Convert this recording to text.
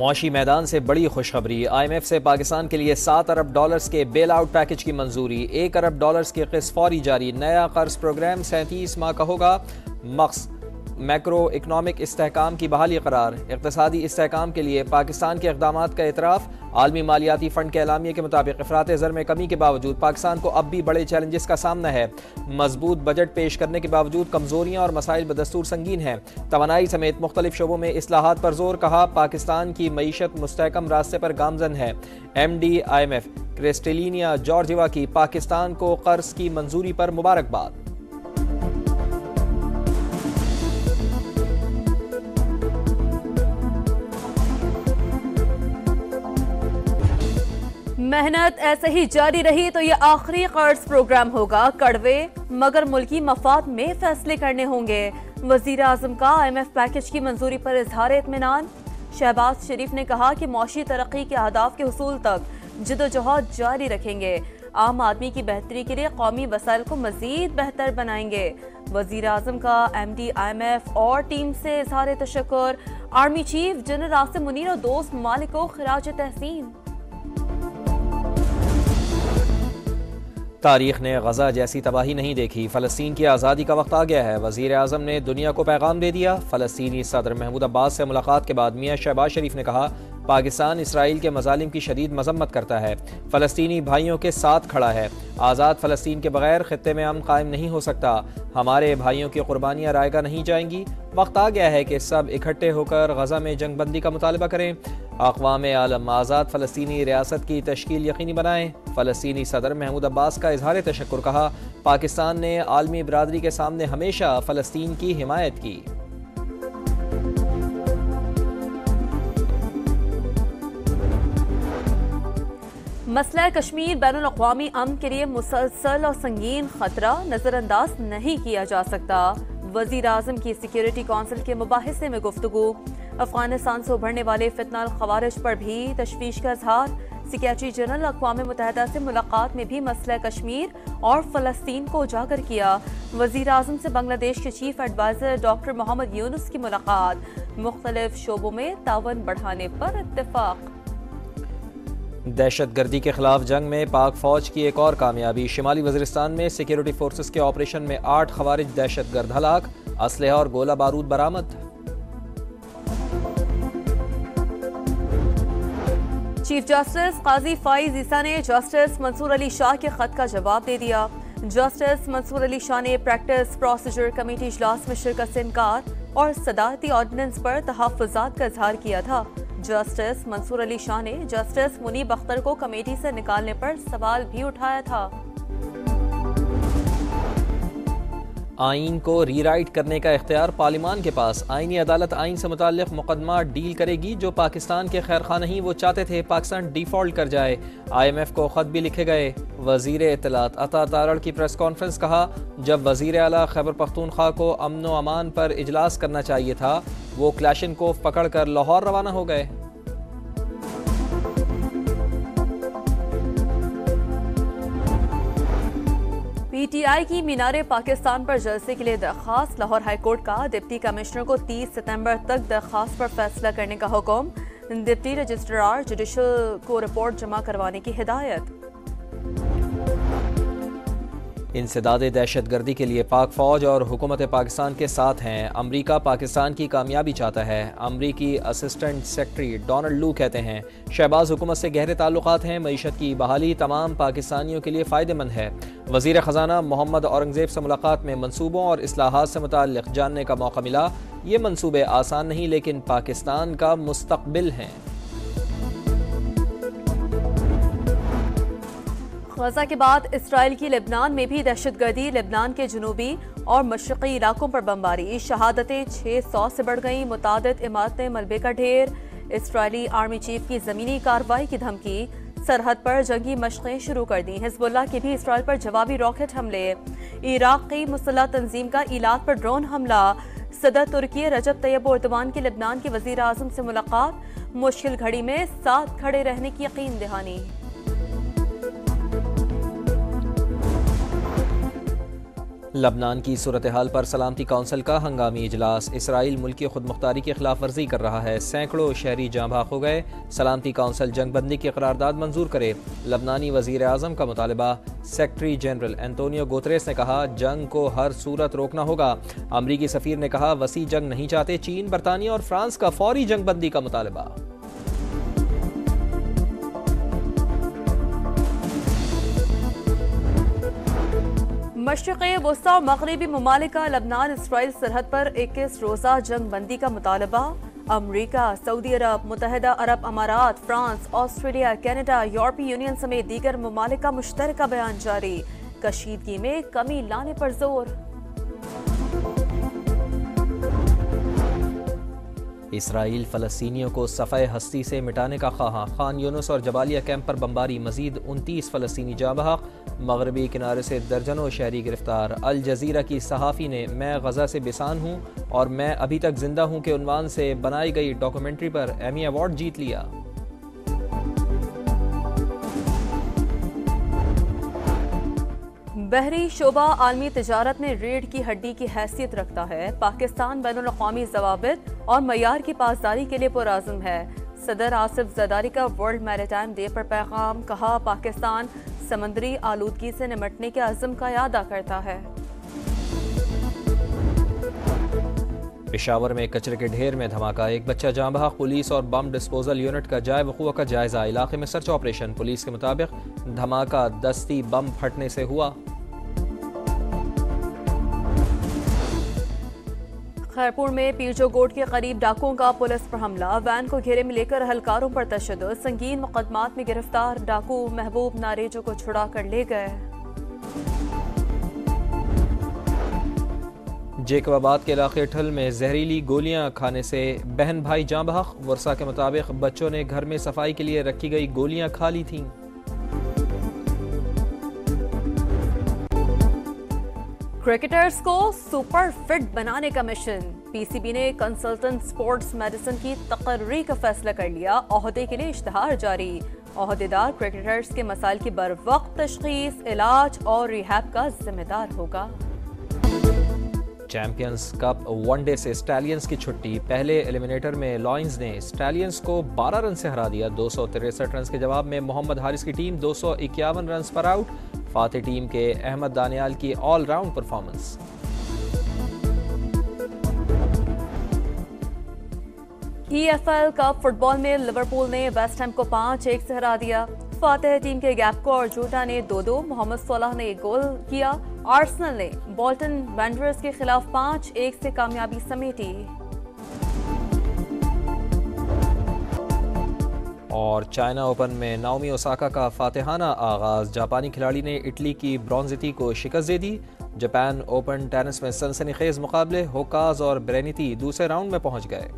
मुआशी मैदान से बड़ी खुशखबरी। IMF से पाकिस्तान के लिए $7 अरब के बेल आउट पैकेज की मंजूरी। $1 अरब की किस्त फौरी जारी। नया कर्ज प्रोग्राम 37 माह का होगा। मकसद मैक्रो इकनॉमिक इस्तेहकाम की बहाली करार। इक़्तिसादी इस्तेहकाम के लिए पाकिस्तान के इक़दामात का एतराफ़। आलमी मालियाती फ़ंड के एलामिये के मुताबिक अफरात ज़र में कमी के बावजूद पाकिस्तान को अब भी बड़े चैलेंजेस का सामना है। मजबूत बजट पेश करने के बावजूद कमज़ोरियाँ और मसाइल बदस्तूर संगीन हैं। तवानाई समेत मुख्तलिफ शोबों में इस्लाहात पर जोर। कहा पाकिस्तान की मईशत मुस्तहकम रास्ते पर गामजन है। MD IMF क्रिस्टलिना जॉर्जिवा की पाकिस्तान को कर्ज की मंजूरी पर मुबारकबाद। मेहनत ऐसे ही जारी रही तो ये आखिरी कर्ज प्रोग्राम होगा। कड़वे मगर मुल्की मफाद में फैसले करने होंगे। वजीर आजम का IMF पैकेज की मंजूरी पर इजहार इत्मीनान। शहबाज शरीफ ने कहा कि मौशी तरक्की के अहदाफ के हुसूल तक जिदोजहद जारी रखेंगे। आम आदमी की बेहतरी के लिए कौमी वसाइल को मजीद बेहतर बनाएंगे। वजीर आजम का MD IMF और टीम से इजहार तशक्कुर। Army chief general Asim Munir और दोस्त मालिक को खिराज तहसीन। तारीख ने गजा जैसी तबाही नहीं देखी। फ़लस्तीन की आज़ादी का वक्त आ गया है। वज़ीर आज़म ने दुनिया को पैगाम दे दिया। फ़लस्तीनी सदर महमूद अब्बास से मुलाकात के बाद मियाँ शहबाज शरीफ ने कहा पाकिस्तान इसराइल के मज़ालिम की शदीद मजम्मत करता है। फ़लस्तीनी भाइयों के साथ खड़ा है। आज़ाद फ़लस्तीन के बगैर ख़ित्ते में अमन कायम नहीं हो सकता। हमारे भाइयों की कुर्बानियाँ रायगा नहीं जाएंगी। वक्त आ गया है कि सब इकट्ठे होकर गजा में जंग बंदी का मुतालबा करें। अक़वाम आलम आज़ाद फ़लस्तीनी रियासत की तश्कील यकीनी बनाएं। फ़लस्तीनी सदर महमूद अब्बास का इजहार तशक्कुर। कहा पाकिस्तान ने आलमी बरादरी के सामने हमेशा फ़लस्तीन की हिमायत की। मसला कश्मीर बैनुल अक़वामी अमन के लिए मुसलसल और संगीन खतरा नजरअंदाज नहीं किया जा सकता। वज़ीर आज़म की सिक्योरिटी कौंसिल के मुबाहिसे में गुफ्तगू। अफगानिस्तान से उभरने वाले फितनाल खवारिज पर भी तशवीश का इजहार। सेक्रेटरी जनरल अक़वाम मुत्तहिदा से मुलाकात में भी मसला कश्मीर और फ़लस्तीन को उजागर किया। वज़ीर आज़म से बांग्लादेश के chief adviser doctor Mohammad Yunus की मुलाकात। मुख्तलिफ शोबों में तावन बढ़ाने पर इत्तेफाक। दहशत गर्दी के खिलाफ जंग में पाक फौज की एक और कामयाबी। शिमाली वज़ीरिस्तान में सिक्योरिटी फोर्सेस के ऑपरेशन में 8 खवारिज दहशत गर्द हलाक। असलहा और गोला बारूद बरामद। चीफ जस्टिस काजी फाइज ईसा ने जस्टिस मंसूर अली शाह के खत का जवाब दे दिया। जस्टिस मंसूर अली शाह ने प्रैक्टिस प्रोसीजर कमेटी इजलास में शिरकत से इनकार और सदारती ऑर्डिनेंस पर तहफ़्फ़ुज़ात का इजहार किया था। जस्टिस मंसूर अली शाह ने जस्टिस मुनीब अख्तर को कमेटी से निकालने पर सवाल भी उठाया था। आइन को रीराइट करने का इख्तियार पार्लिमान के पास। आइनी अदालत आइन से मुताल्लिक मुकदमा डील करेगी। जो पाकिस्तान के खैरखा नहीं वो चाहते थे पाकिस्तान डिफॉल्ट कर जाए। IMF को खत भी लिखे गए। वजीर इत्तलात अता तारड़ की प्रेस कॉन्फ्रेंस। कहा जब वजीर आला खैबर पख्तूनख्वा को अमन व अमान पर इजलास करना चाहिए था वो क्लैशनकोफ पकड़ कर लाहौर रवाना हो गए। PTI की मीनारे पाकिस्तान पर जलसे के लिए दरख्वास्त। लाहौर हाईकोर्ट का डिप्टी कमिश्नर को 30 सितंबर तक दरख्वास्त पर फैसला करने का हुक्म। डिप्टी रजिस्ट्रार जुडिशल को रिपोर्ट जमा करवाने की हिदायत। इंसदाद दहशत गर्दी के लिए पाक फौज और हुकूमत पाकिस्तान के साथ हैं। अमरीका पाकिस्तान की कामयाबी चाहता है। अमरीकी असिस्टेंट सेक्रेटरी डोनाल्ड लू कहते हैं शहबाज हुकूमत से गहरे ताल्लुकात हैं। मईशत की बहाली तमाम पाकिस्तानियों के लिए फ़ायदेमंद है। वज़ीर ख़जाना मोहम्मद औरंगज़ेब से मुलाकात में मनसूबों और इस्लाहात से मुताल्लिक़ जानने का मौका मिला। ये मनसूबे आसान नहीं लेकिन पाकिस्तान का मुस्तक़बिल हैं। गजा के बाद इसराइल की लेबनान में भी दहशतगर्दी। लेबनान के जनूबी और मशरक़ी इलाकों पर बमबारी। शहादतें 600 से बढ़ गईं। मुतादिद इमारतें मलबे का ढेर। इसराइली आर्मी चीफ की ज़मीनी कार्रवाई की धमकी। सरहद पर जंगी मशक़ें शुरू कर दी। हिज़्बुल्लाह के भी इसराइल पर जवाबी रॉकेट हमले। इराक की मुसल्लह तंजीम का इलाक पर ड्रोन हमला। सदर तुर्की रजब तैयब एर्दोगान की लेबनान के वज़ीर आज़म से मुलाकात। मुश्किल घड़ी में साथ खड़े रहने की यकीन दहानी। लबनान की सूरत हाल पर सलामती कौंसिल का हंगामी इजलास। इसराइल मुल्की खुद मुख्तारी की खिलाफ वर्जी कर रहा है, सैकड़ों शहरी जाँ भाग हो गए। सलामती कौंसिल जंगबंदी की करारदाद मंजूर करे। लबनानी वजीर आज़म का मुतालबा। सेक्रेटरी जनरल एंटोनियो गुतरेस ने कहा जंग को हर सूरत रोकना होगा। अमरीकी सफीर ने कहा वसी जंग नहीं चाहते। चीन, बरतानिया और फ्रांस का फौरी जंगबंदी का मुतालबा। मशरिक़ी वस्ता और मगरबी ममालिक का लबनान इसराइल सरहद पर 21 रोज़ा जंग बंदी का मुतालबा। अमरीका, सऊदी अरब, मुत्तहिदा अरब अमारात, फ्रांस, ऑस्ट्रेलिया, कनाडा, यूरोपीय यूनियन समेत दीगर ममालिक का मुश्तरका बयान जारी। कशीदगी में कमी लाने पर जोर। इसराइल फ़लस्तीनियों को सफ़े हस्ती से मिटाने का ख्वाह। खान यूनुस और जबालिया कैंप पर बमबारी। मजीद 29 फ़लस्तीनी जाँ बहक। मगरबी किनारे से दर्जनों शहरी गिरफ्तार। अल जज़ीरा की सहाफ़ी ने मैं गज़ा से बेसान हूँ और मैं अभी तक जिंदा हूँ के उन्वान से बनाई गई डॉक्यूमेंट्री पर एमी अवार्ड जीत लिया। बहरी शोबा आलमी तिजारत में रीढ़ की हड्डी की हैसियत रखता है। पाकिस्तान बैनुल अक़वामी ज़वाबित और मयार की पासदारी के लिए पुरआज़म है। सदर आसिफ ज़रदारी का वर्ल्ड मैरीटाइम डे पर पैगाम। कहा पाकिस्तान समंदरी आलूदगी से निमटने के अज़्म का यादा करता है। पेशावर में कचरे के ढेर में धमाका। एक बच्चा जाँ बहक। पुलिस और बम डिस्पोजल यूनिट का जाए वक़ूअ का जायजा। इलाके में सर्च ऑपरेशन। पुलिस के मुताबिक धमाका दस्ती बम फटने से हुआ। खैरपुर में पीरजोगोट के करीब डाकुओं का पुलिस पर हमला। वैन को घेरे में लेकर अहलकारों पर तशद्दुद। संगीन मुकदमात में गिरफ्तार डाकू महबूब नारेजो को छुड़ा कर ले गए। जेकबाबाद के इलाके ठल में जहरीली गोलियां खाने से बहन भाई जाँ बहक। वर्षा के मुताबिक बच्चों ने घर में सफाई के लिए रखी गई गोलियां खा ली थीं। क्रिकेटर्स को सुपर फिट बनाने का मिशन। पीसीबी ने कंसल्टेंट स्पोर्ट्स मेडिसिन की तकर्री का फैसला कर लिया। ओहदे के लिए इश्तहार जारी। ओहदेदार क्रिकेटर्स के मसाइल की बरवक्त तशखीस, इलाज और रिहैब का जिम्मेदार होगा। चैंपियंस कप वनडे से स्टैलियंस की छुट्टी। पहले एलिमिनेटर में लॉयंस ने स्टैलियंस को 12 रन से हरा दिया। 263 रन के जवाब में मोहम्मद हारिस की टीम 251 रन पर आउट। फाते टीम के अहमद दानियाल की all round performance. EFL cup football में लिवरपूल ने वेस्ट हैम को 5-1 से हरा दिया। फातेह टीम के गैप्को और जूटा ने 2-2। मोहम्मद सलाह ने एक गोल किया। आर्सेनल ने बोल्टन वैंडरर्स के खिलाफ 5-1 से कामयाबी समेटी। और चाइना ओपन में नाओमी ओसाका का फातेहाना आगाज। जापानी खिलाड़ी ने इटली की ब्रॉन्जिती को शिकस्त दे दी। जापान ओपन टेनिस में सनसनीखेज मुकाबले। होकाज और ब्रेनिती दूसरे राउंड में पहुंच गए।